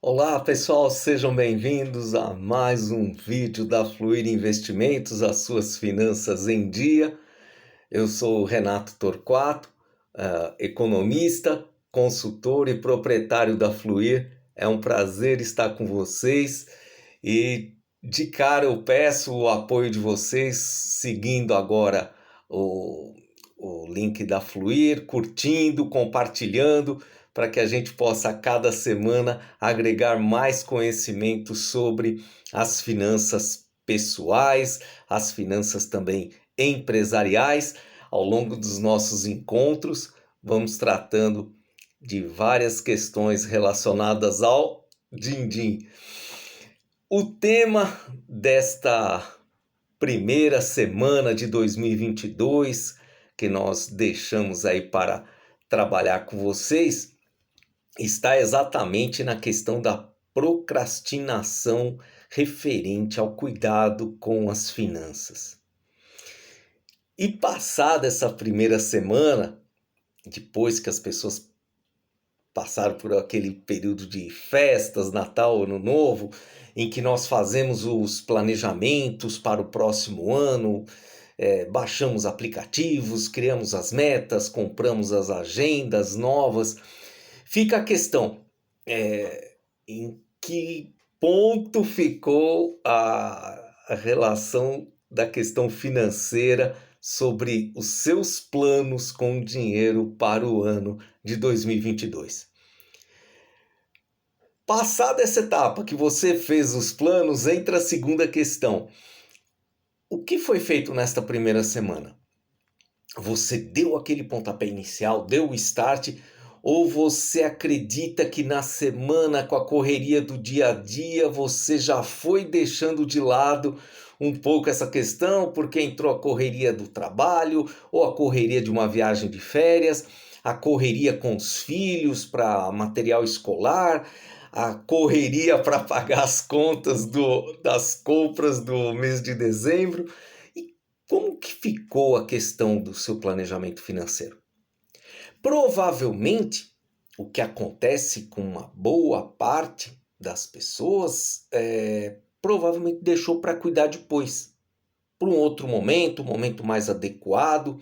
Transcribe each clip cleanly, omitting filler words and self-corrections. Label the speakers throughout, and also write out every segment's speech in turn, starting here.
Speaker 1: Olá pessoal, sejam bem-vindos a mais um vídeo da Fluir Investimentos, as suas finanças em dia. Eu sou o Renato Torquato, economista, consultor e proprietário da Fluir. É um prazer estar com vocês e de cara eu peço o apoio de vocês seguindo agora o, o link da Fluir, curtindo, compartilhando, para que a gente possa a cada semana agregar mais conhecimento sobre as finanças pessoais, as finanças também empresariais. Ao longo dos nossos encontros, vamos tratando de várias questões relacionadas ao din-din. O tema desta primeira semana de 2022, que nós deixamos aí para trabalhar com vocês, está exatamente na questão da procrastinação referente ao cuidado com as finanças. E passada essa primeira semana, depois que as pessoas passaram por aquele período de festas, Natal, Ano Novo, em que nós fazemos os planejamentos para o próximo ano, baixamos aplicativos, criamos as metas, compramos as agendas novas. Fica a questão, em que ponto ficou a relação da questão financeira sobre os seus planos com o dinheiro para o ano de 2022. Passada essa etapa que você fez os planos, entra a segunda questão. O que foi feito nesta primeira semana? Você deu aquele pontapé inicial, deu o start, ou você acredita que na semana, com a correria do dia a dia, você já foi deixando de lado um pouco essa questão, porque entrou a correria do trabalho, ou a correria de uma viagem de férias, a correria com os filhos para material escolar, a correria para pagar as contas das compras do mês de dezembro? Como que ficou a questão do seu planejamento financeiro? Provavelmente, o que acontece com uma boa parte das pessoas provavelmente deixou para cuidar depois, para um outro momento, um momento mais adequado.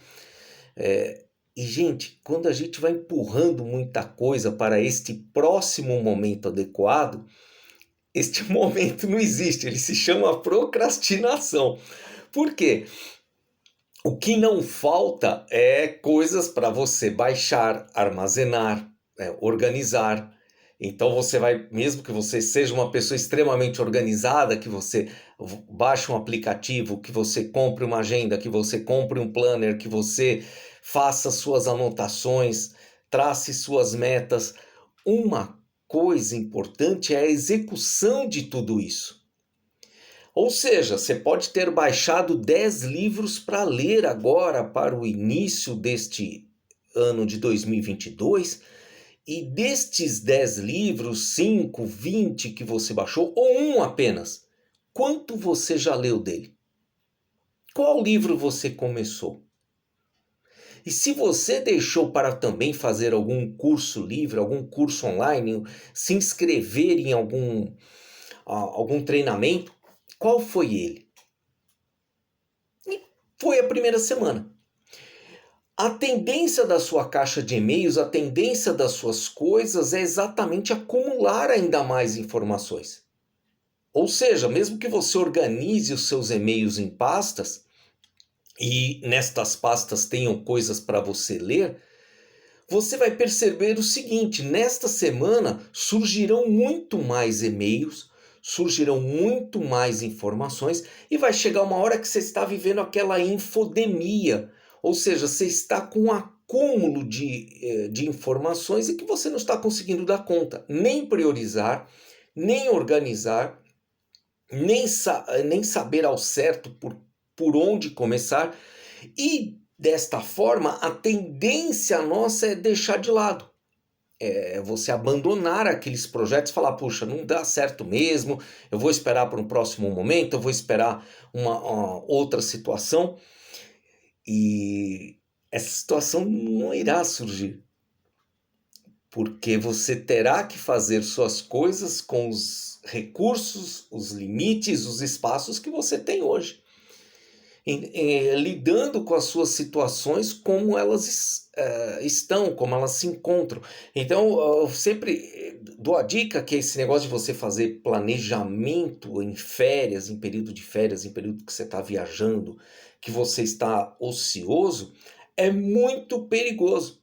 Speaker 1: E, gente, quando a gente vai empurrando muita coisa para este próximo momento adequado, este momento não existe, ele se chama procrastinação. Por quê? O que não falta é coisas para você baixar, armazenar, organizar. Então você vai, mesmo que você seja uma pessoa extremamente organizada, que você baixe um aplicativo, que você compre uma agenda, que você compre um planner, que você faça suas anotações, trace suas metas. Uma coisa importante é a execução de tudo isso. Ou seja, você pode ter baixado 10 livros para ler agora para o início deste ano de 2022, e destes 10 livros, 5, 20 que você baixou, ou um apenas, quanto você já leu dele? Qual livro você começou? E se você deixou para também fazer algum curso livre, algum curso online, se inscrever em algum treinamento, qual foi ele? Foi a primeira semana. A tendência da sua caixa de e-mails, a tendência das suas coisas é exatamente acumular ainda mais informações. Ou seja, mesmo que você organize os seus e-mails em pastas, e nestas pastas tenham coisas para você ler, você vai perceber o seguinte: nesta semana surgirão muito mais e-mails, surgirão muito mais informações, e vai chegar uma hora que você está vivendo aquela infodemia, ou seja, você está com um acúmulo de informações e que você não está conseguindo dar conta, nem priorizar, nem organizar, nem saber ao certo por onde começar. E desta forma, a tendência nossa é deixar de lado. É você abandonar aqueles projetos e falar, puxa, não dá certo mesmo, eu vou esperar para um próximo momento, eu vou esperar uma outra situação. E essa situação não irá surgir, porque você terá que fazer suas coisas com os recursos, os limites, os espaços que você tem hoje. Lidando com as suas situações como elas estão, como elas se encontram. Então, eu sempre dou a dica que esse negócio de você fazer planejamento em férias, em período de férias, em período que você está viajando, que você está ocioso, é muito perigoso.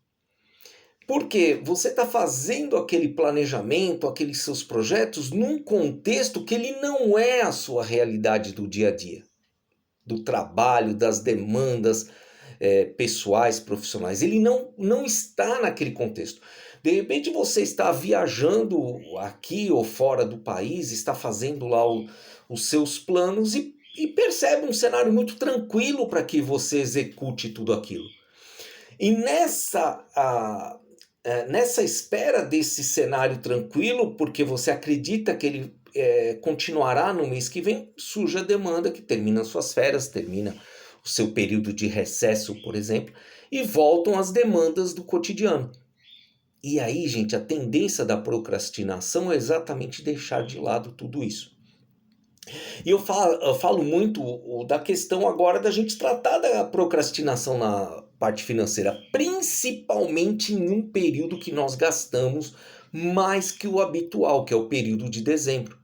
Speaker 1: Porque você está fazendo aquele planejamento, aqueles seus projetos, num contexto que ele não é a sua realidade do dia a dia, do trabalho, das demandas pessoais, profissionais. Ele não está naquele contexto. De repente você está viajando aqui ou fora do país, está fazendo lá os seus planos e percebe um cenário muito tranquilo para que você execute tudo aquilo. E nessa espera desse cenário tranquilo, porque você acredita que ele continuará no mês que vem, surge a demanda que termina suas férias, termina o seu período de recesso, por exemplo, e voltam as demandas do cotidiano. E aí, gente, a tendência da procrastinação é exatamente deixar de lado tudo isso. E eu falo muito da questão agora da gente tratar da procrastinação na parte financeira, principalmente em um período que nós gastamos mais que o habitual, que é o período de dezembro.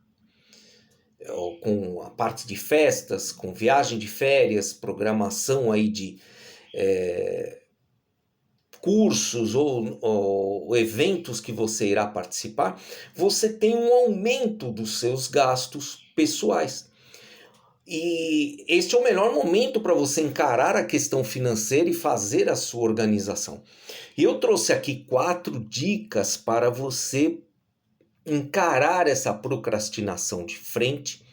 Speaker 1: Com a parte de festas, com viagem de férias, programação aí de cursos ou eventos que você irá participar, você tem um aumento dos seus gastos pessoais. E este é o melhor momento para você encarar a questão financeira e fazer a sua organização. E eu trouxe aqui 4 dicas para você encarar essa procrastinação de frente,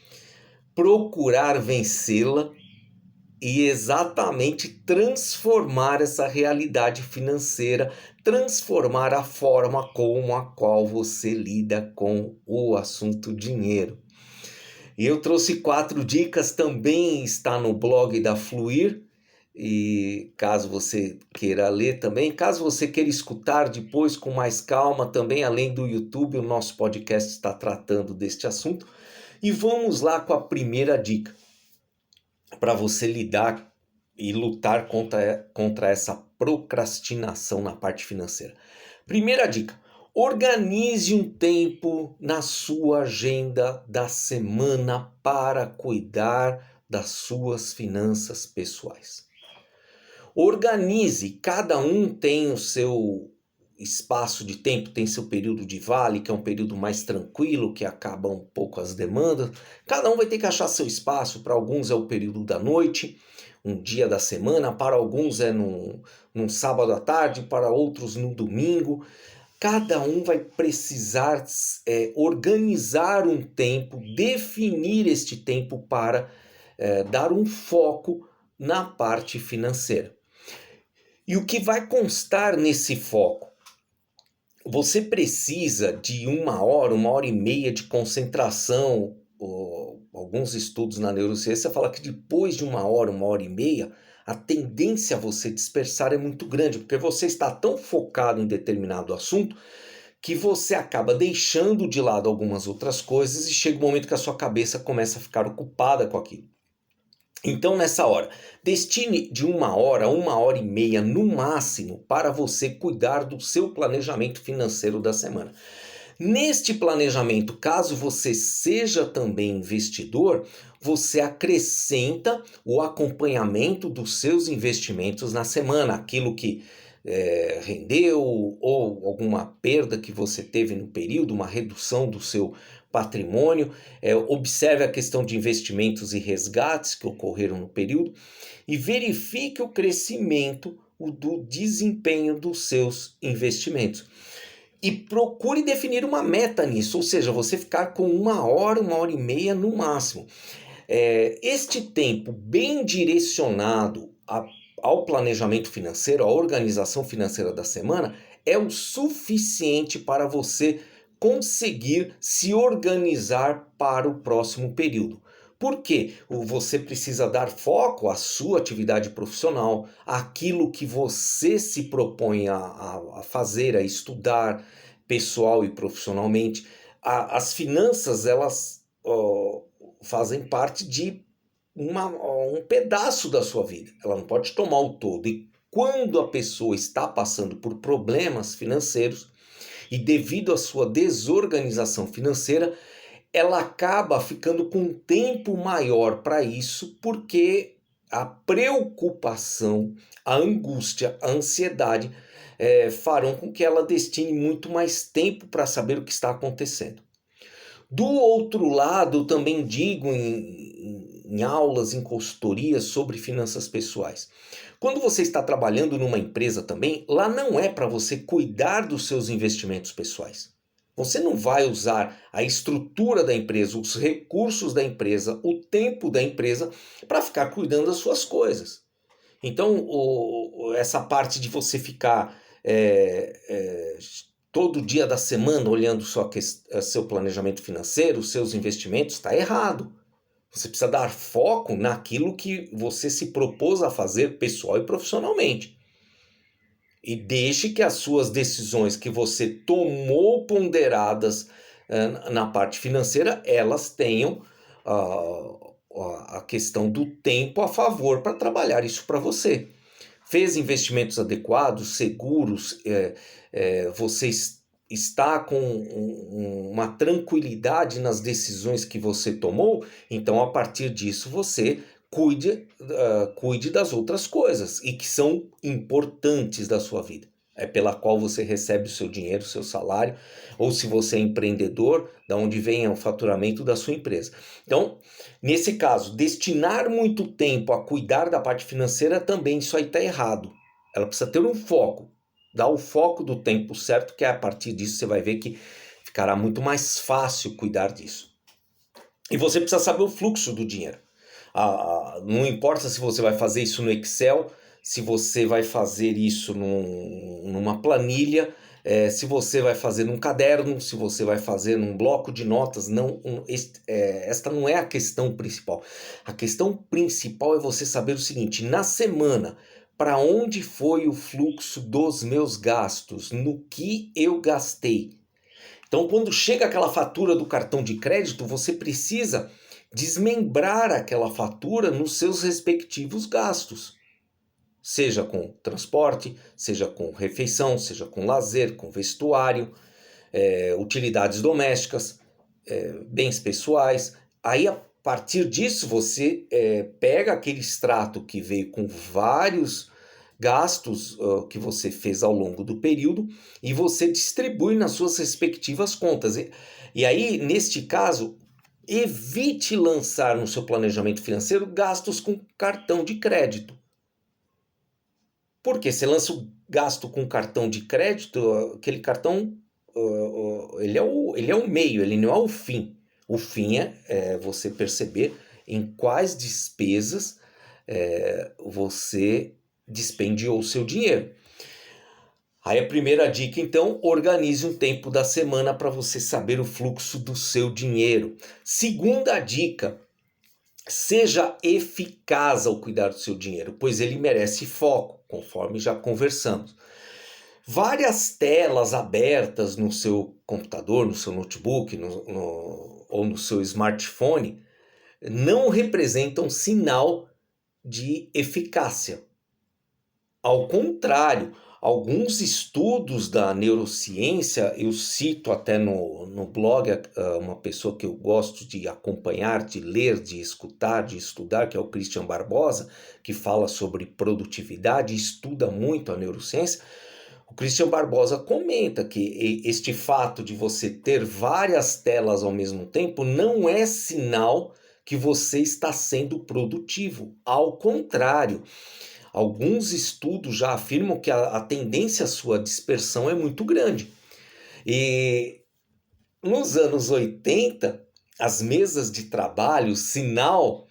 Speaker 1: procurar vencê-la e exatamente transformar essa realidade financeira, transformar a forma como a qual você lida com o assunto dinheiro. E eu trouxe 4 dicas, também está no blog da Fluir, e caso você queira ler também, caso você queira escutar depois com mais calma, também além do YouTube, o nosso podcast está tratando deste assunto. E vamos lá com a primeira dica, para você lidar e lutar contra essa procrastinação na parte financeira. Primeira dica: organize um tempo na sua agenda da semana para cuidar das suas finanças pessoais. Organize, cada um tem o seu espaço de tempo, tem seu período de vale, que é um período mais tranquilo, que acaba um pouco as demandas. Cada um vai ter que achar seu espaço. Para alguns é o período da noite, um dia da semana, para alguns é num sábado à tarde, para outros no domingo. Cada um vai precisar organizar um tempo, definir este tempo para dar um foco na parte financeira. E o que vai constar nesse foco? Você precisa de 1 hora, 1 hora e meia de concentração. Alguns estudos na neurociência falam que depois de 1 hora, 1 hora e meia, a tendência a você dispersar é muito grande, porque você está tão focado em determinado assunto que você acaba deixando de lado algumas outras coisas e chega um momento que a sua cabeça começa a ficar ocupada com aquilo. Então, nessa hora, destine de 1 hora, 1 hora e meia no máximo para você cuidar do seu planejamento financeiro da semana. Neste planejamento, caso você seja também investidor, você acrescenta o acompanhamento dos seus investimentos na semana, aquilo que rendeu ou alguma perda que você teve no período, uma redução do seu patrimônio. Observe a questão de investimentos e resgates que ocorreram no período e verifique o crescimento do desempenho dos seus investimentos. E procure definir uma meta nisso, ou seja, você ficar com 1 hora, 1 hora e meia no máximo. Este tempo bem direcionado ao planejamento financeiro, à organização financeira da semana, é o suficiente para você conseguir se organizar para o próximo período. Por quê? Você precisa dar foco à sua atividade profissional, àquilo que você se propõe a fazer, a estudar, pessoal e profissionalmente. As finanças, elas fazem parte de um pedaço da sua vida. Ela não pode tomar o todo. E quando a pessoa está passando por problemas financeiros e devido à sua desorganização financeira, ela acaba ficando com um tempo maior para isso, porque a preocupação, a angústia, a ansiedade farão com que ela destine muito mais tempo para saber o que está acontecendo. Do outro lado, eu também digo em aulas, em consultorias sobre finanças pessoais. Quando você está trabalhando numa empresa também, lá não é para você cuidar dos seus investimentos pessoais. Você não vai usar a estrutura da empresa, os recursos da empresa, o tempo da empresa para ficar cuidando das suas coisas. Então, essa parte de você ficar todo dia da semana olhando seu planejamento financeiro, seus investimentos, está errado. Você precisa dar foco naquilo que você se propôs a fazer pessoal e profissionalmente. E deixe que as suas decisões que você tomou ponderadas na parte financeira, elas tenham a questão do tempo a favor para trabalhar isso para você. Fez investimentos adequados, seguros, você está com uma tranquilidade nas decisões que você tomou, então a partir disso você cuide das outras coisas e que são importantes da sua vida. É pela qual você recebe o seu dinheiro, o seu salário, ou se você é empreendedor, da onde vem o faturamento da sua empresa. Então, nesse caso, destinar muito tempo a cuidar da parte financeira também, isso aí está errado. Ela precisa ter um foco, dar o foco do tempo certo, que a partir disso você vai ver que ficará muito mais fácil cuidar disso. E você precisa saber o fluxo do dinheiro. Não importa se você vai fazer isso no Excel, se você vai fazer isso numa planilha, se você vai fazer num caderno, se você vai fazer num bloco de notas, esta não é a questão principal. A questão principal é você saber o seguinte: na semana, para onde foi o fluxo dos meus gastos, no que eu gastei. Então, quando chega aquela fatura do cartão de crédito, você precisa desmembrar aquela fatura nos seus respectivos gastos. Seja com transporte, seja com refeição, seja com lazer, com vestuário, utilidades domésticas, bens pessoais. Aí, a partir disso, você pega aquele extrato que veio com vários gastos que você fez ao longo do período e você distribui nas suas respectivas contas. E aí, neste caso, evite lançar no seu planejamento financeiro gastos com cartão de crédito. Porque você lança o gasto com cartão de crédito, aquele cartão ele é o meio, ele não é o fim. O fim é você perceber em quais despesas você dispendiou o seu dinheiro. Aí a primeira dica, então, organize um tempo da semana para você saber o fluxo do seu dinheiro. Segunda dica, seja eficaz ao cuidar do seu dinheiro, pois ele merece foco, conforme já conversamos. Várias telas abertas no seu computador, no seu notebook ou no seu smartphone não representam sinal de eficácia. Ao contrário, alguns estudos da neurociência, eu cito até no blog uma pessoa que eu gosto de acompanhar, de ler, de escutar, de estudar, que é o Christian Barbosa, que fala sobre produtividade, estuda muito a neurociência. O Christian Barbosa comenta que este fato de você ter várias telas ao mesmo tempo não é sinal que você está sendo produtivo. Ao contrário, alguns estudos já afirmam que a tendência à sua dispersão é muito grande. E nos anos 80, as mesas de trabalho, sinal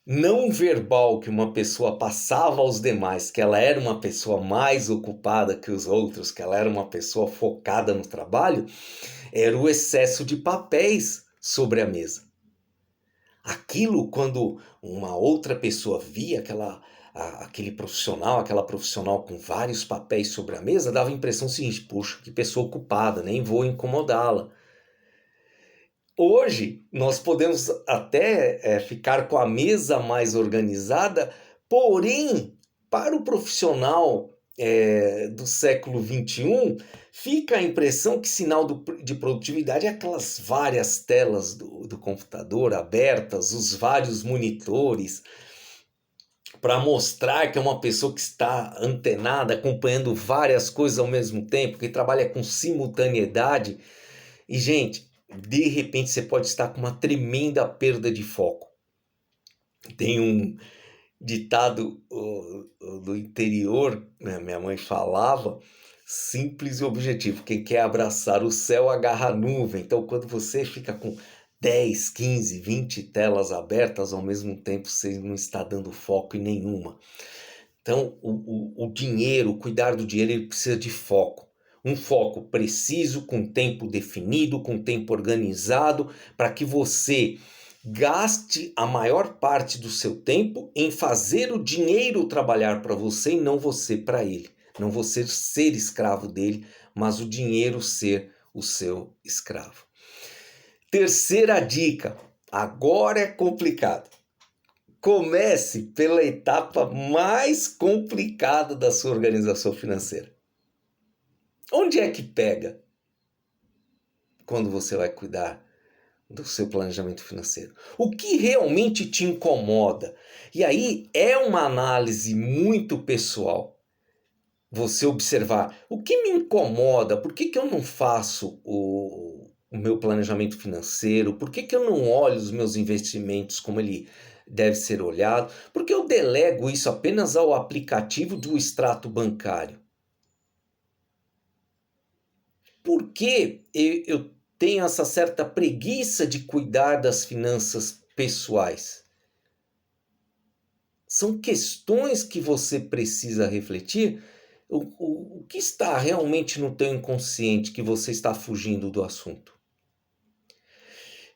Speaker 1: não verbal que uma pessoa passava aos demais, que ela era uma pessoa mais ocupada que os outros, que ela era uma pessoa focada no trabalho, era o excesso de papéis sobre a mesa. Aquilo, quando uma outra pessoa via aquele profissional, aquela profissional com vários papéis sobre a mesa, dava a impressão seguinte: puxa, que pessoa ocupada, nem vou incomodá-la. Hoje, nós podemos até ficar com a mesa mais organizada, porém, para o profissional do século XXI, fica a impressão que sinal de produtividade é aquelas várias telas do computador abertas, os vários monitores, para mostrar que é uma pessoa que está antenada, acompanhando várias coisas ao mesmo tempo, que trabalha com simultaneidade. E, gente, de repente você pode estar com uma tremenda perda de foco. Tem um ditado do interior, né, minha mãe falava, simples e objetivo: quem quer abraçar o céu agarra a nuvem. Então, quando você fica com 10, 15, 20 telas abertas ao mesmo tempo, você não está dando foco em nenhuma. Então, o dinheiro, cuidar do dinheiro, ele precisa de foco. Um foco preciso, com tempo definido, com tempo organizado, para que você gaste a maior parte do seu tempo em fazer o dinheiro trabalhar para você e não você para ele. Não você ser escravo dele, mas o dinheiro ser o seu escravo. Terceira dica, agora é complicado. Comece pela etapa mais complicada da sua organização financeira. Onde é que pega quando você vai cuidar do seu planejamento financeiro? O que realmente te incomoda? E aí é uma análise muito pessoal. Você observar o que me incomoda, por que eu não faço o meu planejamento financeiro, por que eu não olho os meus investimentos como ele deve ser olhado, por que eu delego isso apenas ao aplicativo do extrato bancário? Por que eu tenho essa certa preguiça de cuidar das finanças pessoais? São questões que você precisa refletir. O que está realmente no teu inconsciente que você está fugindo do assunto?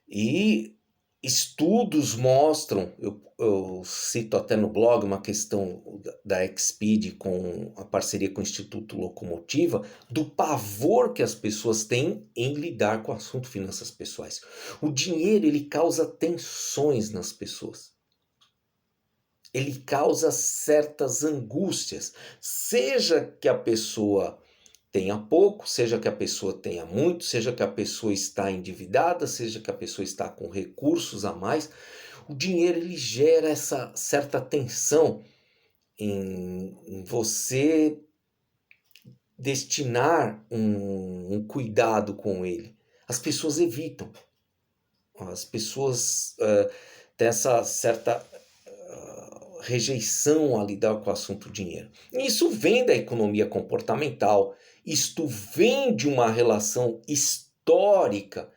Speaker 1: E estudos mostram, eu cito até no blog uma questão da Expedia com a parceria com o Instituto Locomotiva, do pavor que as pessoas têm em lidar com o assunto finanças pessoais. O dinheiro, ele causa tensões nas pessoas. Ele causa certas angústias, seja que a pessoa tenha pouco, seja que a pessoa tenha muito, seja que a pessoa está endividada, seja que a pessoa está com recursos a mais. O dinheiro, ele gera essa certa tensão em você destinar um cuidado com ele. As pessoas evitam, as pessoas têm essa certa rejeição a lidar com o assunto dinheiro. E isso vem da economia comportamental, isto vem de uma relação histórica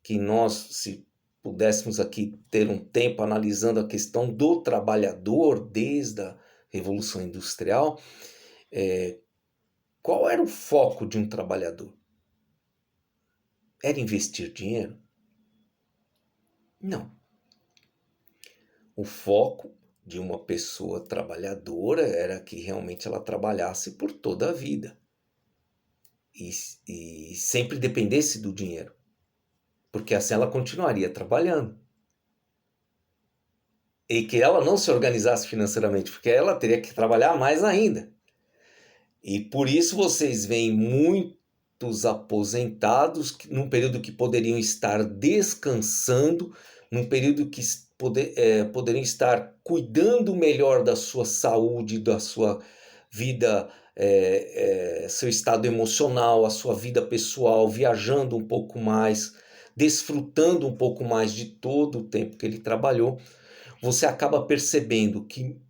Speaker 1: que nós, se pudéssemos aqui ter um tempo analisando a questão do trabalhador desde a Revolução Industrial, qual era o foco de um trabalhador? Era investir dinheiro? Não. O foco de uma pessoa trabalhadora era que realmente ela trabalhasse por toda a vida e sempre dependesse do dinheiro, porque assim ela continuaria trabalhando. E que ela não se organizasse financeiramente, porque ela teria que trabalhar mais ainda. E por isso vocês veem muitos aposentados num período que poderiam estar descansando, num período que poderiam estar cuidando melhor da sua saúde, da sua vida, seu estado emocional, a sua vida pessoal, viajando um pouco mais, desfrutando um pouco mais de todo o tempo que ele trabalhou. Você acaba percebendo que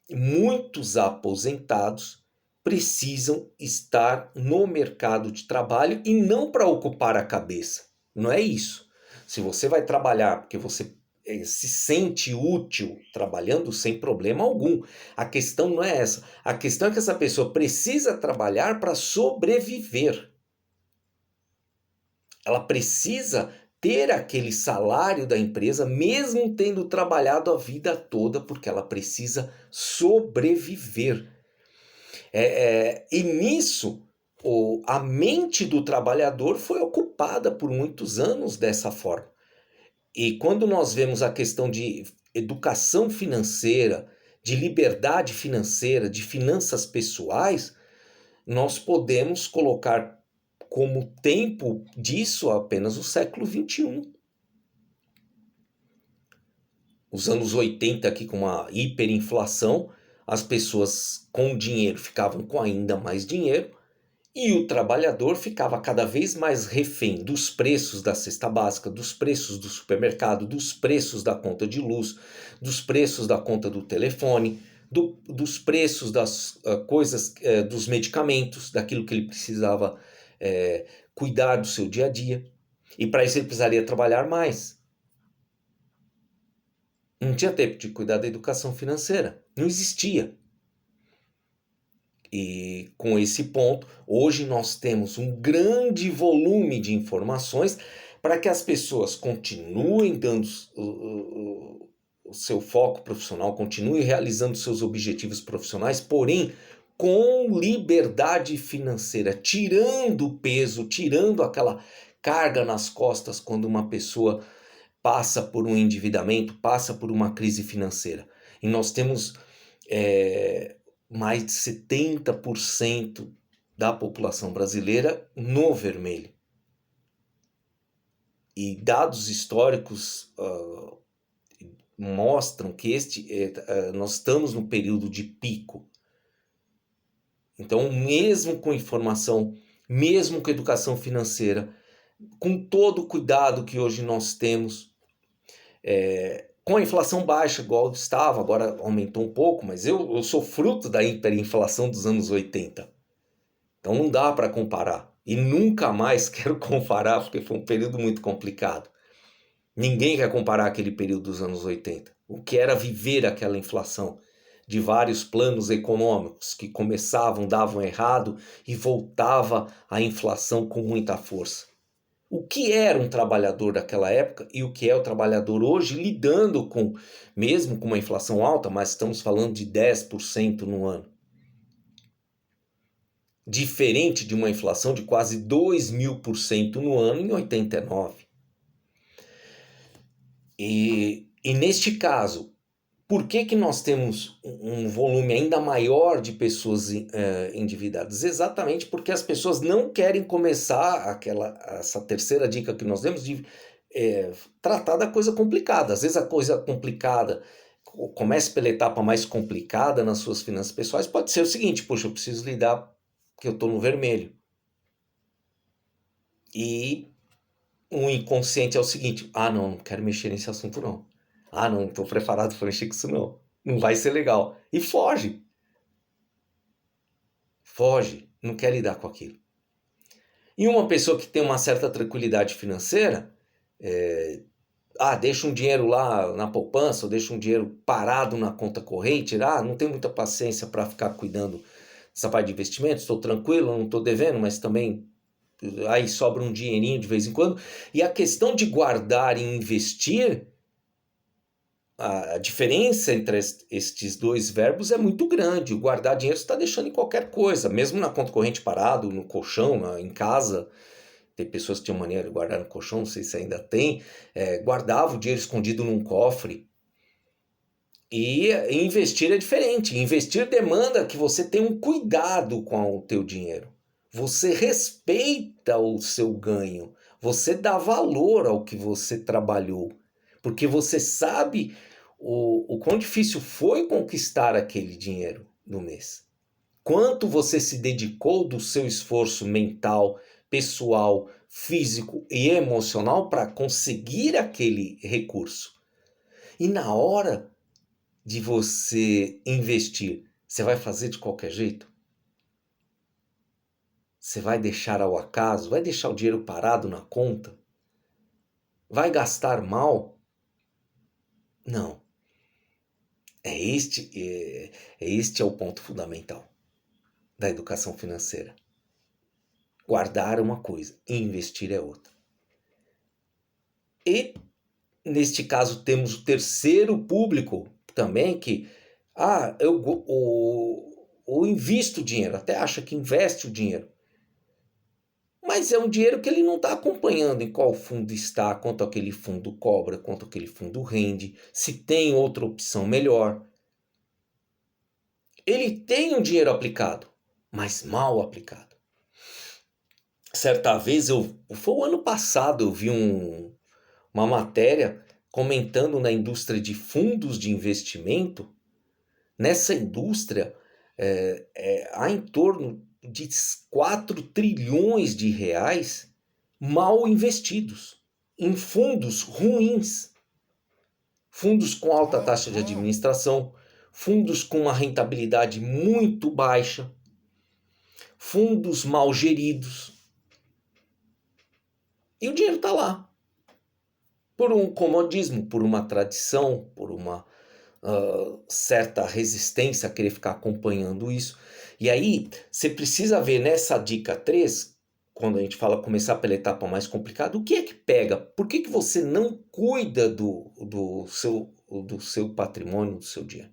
Speaker 1: muitos aposentados precisam estar no mercado de trabalho e não para ocupar a cabeça. Não é isso. Se você vai trabalhar porque você se sente útil trabalhando, sem problema algum. A questão não é essa. A questão é que essa pessoa precisa trabalhar para sobreviver. Ela precisa manter aquele salário da empresa, mesmo tendo trabalhado a vida toda, porque ela precisa sobreviver. E nisso, a mente do trabalhador foi ocupada por muitos anos dessa forma. E quando nós vemos a questão de educação financeira, de liberdade financeira, de finanças pessoais, nós podemos colocar como tempo disso apenas o século XXI. Os anos 80 aqui com uma hiperinflação, as pessoas com dinheiro ficavam com ainda mais dinheiro e o trabalhador ficava cada vez mais refém dos preços da cesta básica, dos preços do supermercado, dos preços da conta de luz, dos preços da conta do telefone, dos preços das coisas, dos medicamentos, daquilo que ele precisava cuidar do seu dia a dia. E para isso ele precisaria trabalhar mais. Não tinha tempo de cuidar da educação financeira. Não existia. E com esse ponto, hoje nós temos um grande volume de informações para que as pessoas continuem dando o seu foco profissional, continuem realizando seus objetivos profissionais, porém com liberdade financeira, tirando o peso, tirando aquela carga nas costas quando uma pessoa passa por um endividamento, passa por uma crise financeira. E nós temos mais de 70% da população brasileira no vermelho. E dados históricos mostram que nós estamos no período de pico. Então, mesmo com informação, mesmo com educação financeira, com todo o cuidado que hoje nós temos, com a inflação baixa, igual estava, agora aumentou um pouco, mas eu sou fruto da hiperinflação dos anos 80. Então não dá para comparar. E nunca mais quero comparar, porque foi um período muito complicado. Ninguém quer comparar aquele período dos anos 80. O que era viver aquela inflação de vários planos econômicos que começavam, davam errado e voltava a inflação com muita força. O que era um trabalhador daquela época e o que é o trabalhador hoje lidando mesmo com uma inflação alta, mas estamos falando de 10% no ano. Diferente de uma inflação de quase 2.000% no ano em 89. E neste caso, por que nós temos um volume ainda maior de pessoas endividadas? Exatamente porque as pessoas não querem começar essa terceira dica que nós demos de tratar da coisa complicada. Às vezes a coisa complicada começa pela etapa mais complicada nas suas finanças pessoais. Pode ser o seguinte: poxa, eu preciso lidar porque eu estou no vermelho. E o inconsciente é o seguinte: não quero mexer nesse assunto não. Não estou preparado para mexer com isso não. Não vai ser legal. E foge. Foge, não quer lidar com aquilo. E uma pessoa que tem uma certa tranquilidade financeira, deixa um dinheiro lá na poupança, ou deixa um dinheiro parado na conta corrente, não tenho muita paciência para ficar cuidando dessa parte de investimentos, estou tranquilo, não estou devendo, mas também aí sobra um dinheirinho de vez em quando. E a questão de guardar e investir, a diferença entre estes dois verbos é muito grande. O guardar dinheiro você está deixando em qualquer coisa, mesmo na conta corrente parado, no colchão, em casa. Tem pessoas que tinham maneira de guardar no colchão, não sei se ainda tem. Guardava o dinheiro escondido num cofre. E investir é diferente. Investir demanda que você tenha um cuidado com o teu dinheiro. Você respeita o seu ganho. Você dá valor ao que você trabalhou. Porque você sabe o quão difícil foi conquistar aquele dinheiro no mês. Quanto você se dedicou do seu esforço mental, pessoal, físico e emocional para conseguir aquele recurso. E na hora de você investir, você vai fazer de qualquer jeito? Você vai deixar ao acaso? Vai deixar o dinheiro parado na conta? Vai gastar mal? Não. Este é o ponto fundamental da educação financeira. Guardar é uma coisa e investir é outra. E, neste caso, temos o terceiro público também que, eu invisto dinheiro, até acha que investe o dinheiro. Mas é um dinheiro que ele não está acompanhando em qual fundo está, quanto aquele fundo cobra, quanto aquele fundo rende, se tem outra opção melhor. Ele tem um dinheiro aplicado, mas mal aplicado. Certa vez, foi o ano passado, eu vi uma matéria comentando na indústria de fundos de investimento. Nessa indústria, há em torno de 4 trilhões de reais mal investidos em fundos ruins. Fundos com alta taxa de administração, fundos com uma rentabilidade muito baixa, fundos mal geridos. E o dinheiro está lá. Por um comodismo, por uma tradição, por uma certa resistência a querer ficar acompanhando isso. E aí, você precisa ver nessa dica 3, quando a gente fala começar pela etapa mais complicada, o que é que pega? Por que você não cuida do seu patrimônio, do seu dinheiro?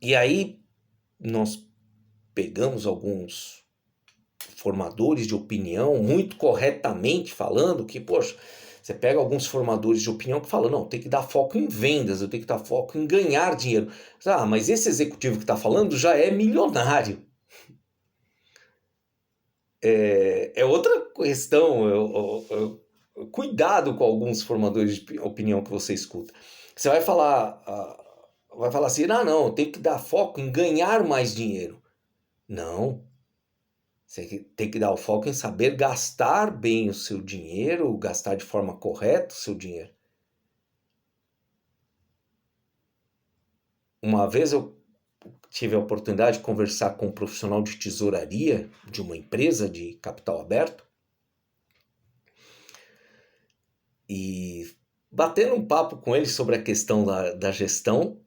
Speaker 1: E aí, nós pegamos alguns formadores de opinião, muito corretamente falando que, poxa, você pega alguns formadores de opinião que falam, não, tem que dar foco em vendas, eu tenho que dar foco em ganhar dinheiro. Mas esse executivo que está falando já é milionário. É outra questão, cuidado com alguns formadores de opinião que você escuta. Você vai falar assim, não, tem que dar foco em ganhar mais dinheiro. Não. Você tem que dar o foco em saber gastar bem o seu dinheiro, gastar de forma correta o seu dinheiro. Uma vez eu tive a oportunidade de conversar com um profissional de tesouraria de uma empresa de capital aberto. E batendo um papo com ele sobre a questão da gestão,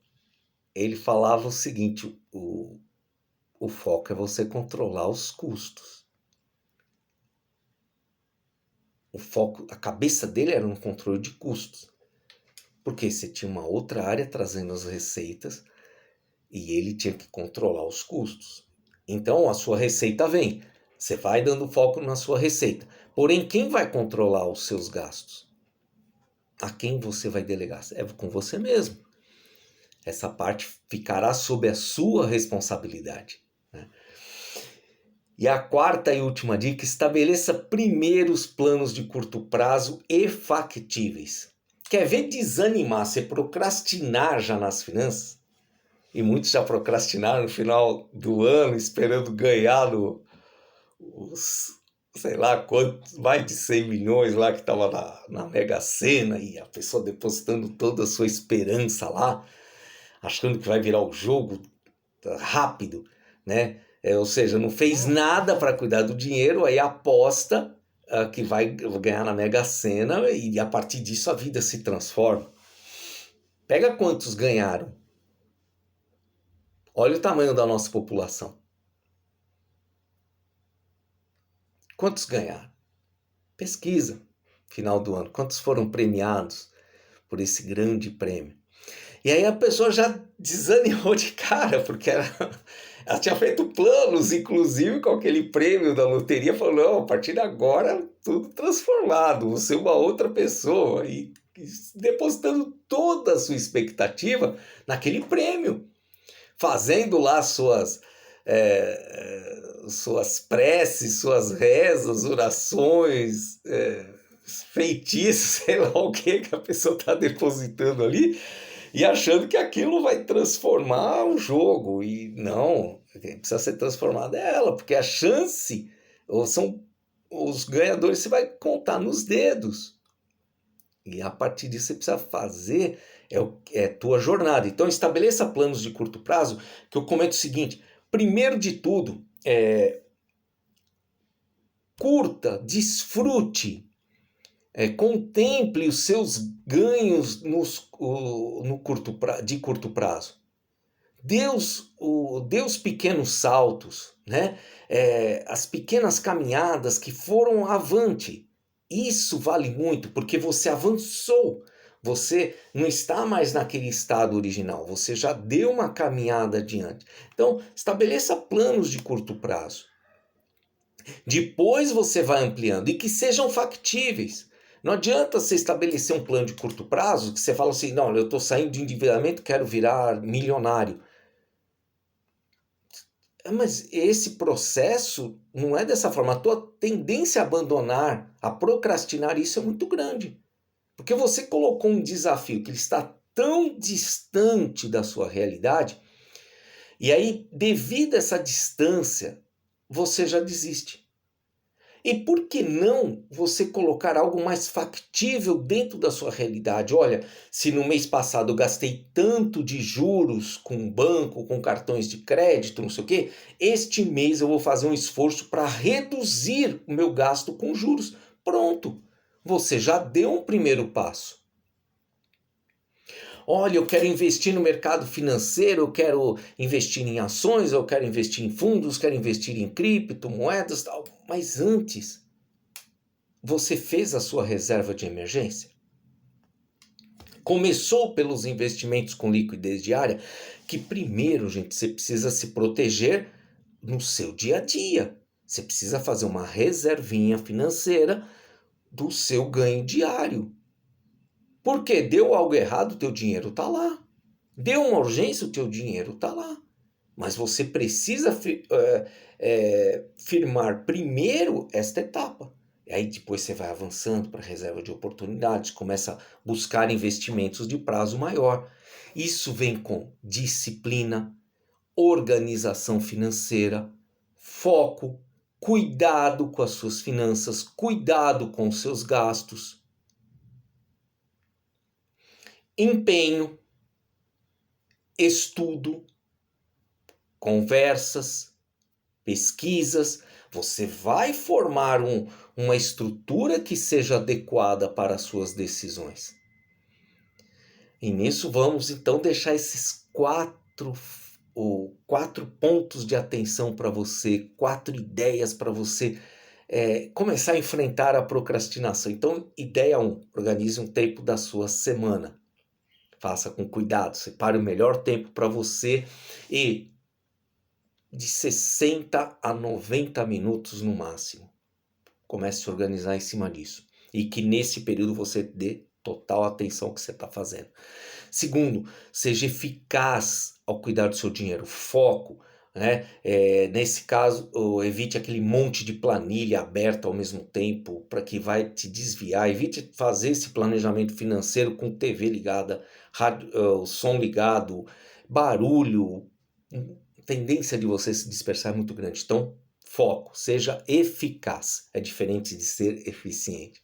Speaker 1: ele falava o seguinte, o foco é você controlar os custos. O foco, a cabeça dele era no controle de custos. Porque você tinha uma outra área trazendo as receitas e ele tinha que controlar os custos. Então a sua receita vem, você vai dando foco na sua receita. Porém, quem vai controlar os seus gastos? A quem você vai delegar? É com você mesmo. Essa parte ficará sob a sua responsabilidade, né? E a quarta e última dica, estabeleça primeiro os planos de curto prazo e factíveis. Quer ver desanimar, você procrastinar já nas finanças? E muitos já procrastinaram no final do ano, esperando ganhar os, sei lá quantos, mais de 100 milhões lá que estava na Mega Sena, e a pessoa depositando toda a sua esperança lá, achando que vai virar o jogo rápido, né? Ou seja, não fez nada para cuidar do dinheiro, aí aposta que vai ganhar na Mega Sena e a partir disso a vida se transforma. Pega quantos ganharam. Olha o tamanho da nossa população. Quantos ganharam? Pesquisa, final do ano. Quantos foram premiados por esse grande prêmio? E aí a pessoa já desanimou de cara, porque ela tinha feito planos, inclusive com aquele prêmio da loteria, falou, não, a partir de agora tudo transformado, você é uma outra pessoa, e depositando toda a sua expectativa naquele prêmio, fazendo lá suas preces, suas rezas, orações, feitiços, sei lá o que a pessoa está depositando ali, e achando que aquilo vai transformar o jogo. E não, quem precisa ser transformada é ela, porque a chance, ou são os ganhadores, você vai contar nos dedos. E a partir disso você precisa fazer tua jornada. Então estabeleça planos de curto prazo, que eu comento o seguinte, primeiro de tudo, curta, desfrute, contemple os seus ganhos de curto prazo. Dê os pequenos saltos, né? As pequenas caminhadas que foram avante. isso vale muito porque você avançou. Você não está mais naquele estado original, você já deu uma caminhada adiante. Então, estabeleça planos de curto prazo. Depois você vai ampliando e que sejam factíveis. Não adianta você estabelecer um plano de curto prazo que você fala assim, não, eu estou saindo de endividamento, quero virar milionário. Mas esse processo não é dessa forma. A tua tendência a abandonar, a procrastinar isso é muito grande. Porque você colocou um desafio que ele está tão distante da sua realidade, e aí, devido a essa distância, você já desiste. E por que não você colocar algo mais factível dentro da sua realidade? Olha, se no mês passado eu gastei tanto de juros com banco, com cartões de crédito, não sei o quê, este mês eu vou fazer um esforço para reduzir o meu gasto com juros. Pronto, você já deu um primeiro passo. Olha, eu quero investir no mercado financeiro, eu quero investir em ações, eu quero investir em fundos, quero investir em criptomoedas, tal. Mas antes, você fez a sua reserva de emergência? Começou pelos investimentos com liquidez diária, que primeiro, gente, você precisa se proteger no seu dia a dia. Você precisa fazer uma reservinha financeira do seu ganho diário. Porque deu algo errado, o teu dinheiro está lá. Deu uma urgência, o teu dinheiro está lá. Mas você precisa firmar primeiro esta etapa. E aí depois você vai avançando para a reserva de oportunidades, começa a buscar investimentos de prazo maior. Isso vem com disciplina, organização financeira, foco, cuidado com as suas finanças, cuidado com os seus gastos, empenho, estudo, conversas, pesquisas. Você vai formar uma estrutura que seja adequada para as suas decisões. E nisso vamos então deixar esses quatro pontos de atenção para você, 4 ideias para você começar a enfrentar a procrastinação. Então, ideia 1, organize um tempo da sua semana. Faça com cuidado, separe o melhor tempo para você e de 60 a 90 minutos no máximo. Comece a se organizar em cima disso. E que nesse período você dê total atenção ao que você está fazendo. Segundo, seja eficaz ao cuidar do seu dinheiro. Foco. Né? Nesse caso, evite aquele monte de planilha aberta ao mesmo tempo para que vai te desviar. Evite fazer esse planejamento financeiro com TV ligada, rádio, som ligado, barulho. Tendência de você se dispersar é muito grande. Então, foco, seja eficaz. É diferente de ser eficiente.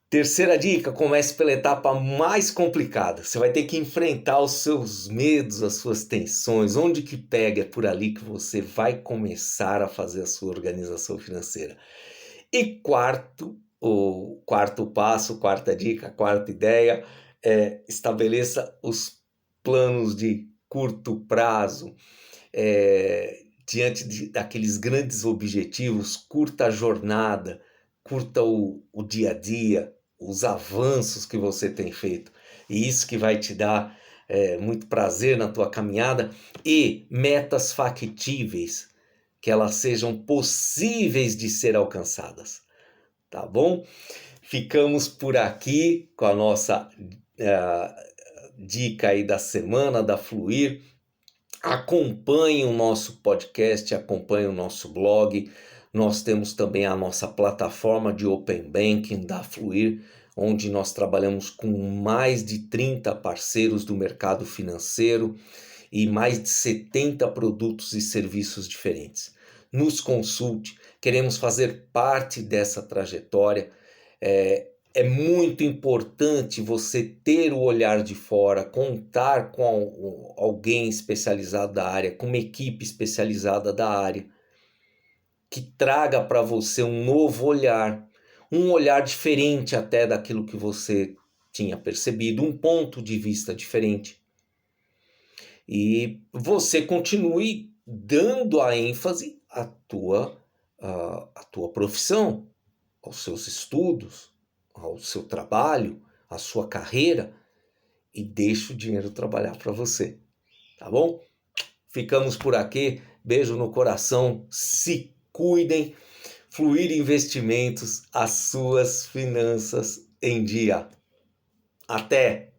Speaker 1: Terceira dica, comece pela etapa mais complicada. Você vai ter que enfrentar os seus medos, as suas tensões. Onde que pega, é por ali que você vai começar a fazer a sua organização financeira. E o quarto passo, quarta dica, quarta ideia, estabeleça os planos de curto prazo. Diante daqueles grandes objetivos, curta a jornada, curta o dia a dia, os avanços que você tem feito. E isso que vai te dar muito prazer na tua caminhada. E metas factíveis, que elas sejam possíveis de ser alcançadas. Tá bom? Ficamos por aqui com a nossa dica aí da semana da Fluir. Acompanhe o nosso podcast, acompanhe o nosso blog. Nós temos também a nossa plataforma de Open Banking da Fluir, onde nós trabalhamos com mais de 30 parceiros do mercado financeiro e mais de 70 produtos e serviços diferentes. Nos consulte, queremos fazer parte dessa trajetória. É muito importante você ter o olhar de fora, contar com alguém especializado da área, com uma equipe especializada da área, que traga para você um novo olhar, um olhar diferente até daquilo que você tinha percebido, um ponto de vista diferente. E você continue dando a ênfase à tua profissão. aos seus estudos, ao seu trabalho, à sua carreira e deixe o dinheiro trabalhar para você, tá bom? Ficamos por aqui, beijo no coração, se cuidem, Fluir Investimentos, as suas finanças em dia. Até!